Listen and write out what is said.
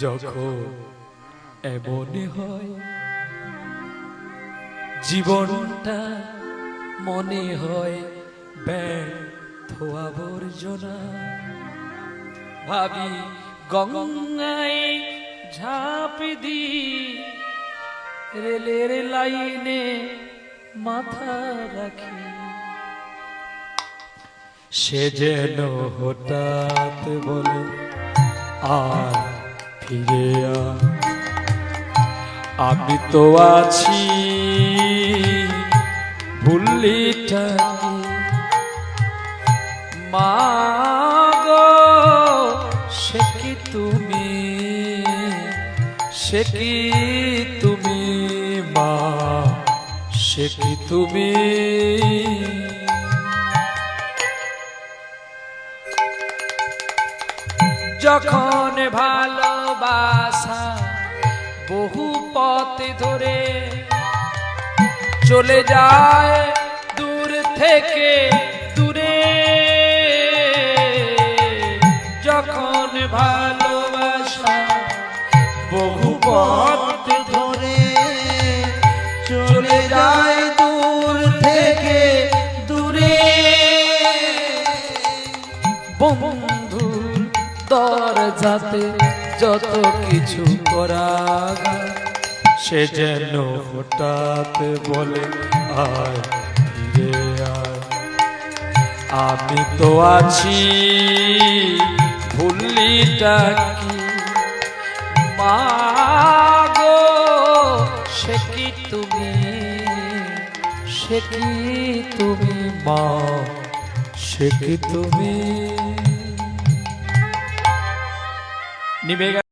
যখন এমন হয় জীবনটা মনে হয় ব্যর্থ আবর্জনা, ভাবি গঙ্গায় ঝাঁপ দি রেলের লাইনে মাথা রাখি, সে যেন হঠাৎ বলে আর ফিরে আ, আমি তো আছি ভুলিটাকে মা গো, সে কি তুমি, সে কি তুমি মা, সে কি তুমি। যখন ভালোবাসা বহু পথ ধরে চলে যায় দূর থেকে দূরে, যখন ভালোবাসা বহু পথ ধরে চলে যায় দূর থেকে দূরে, বন্ধুর দরজাতে যত কিছু করা সে যেন হঠাৎ বলে আয় ফিরে আয়, আমি তো আছি ভুলিটা কি মা গো, সে কি তুমি, সে কি তুমি মা, সে কি তুমি। নিভে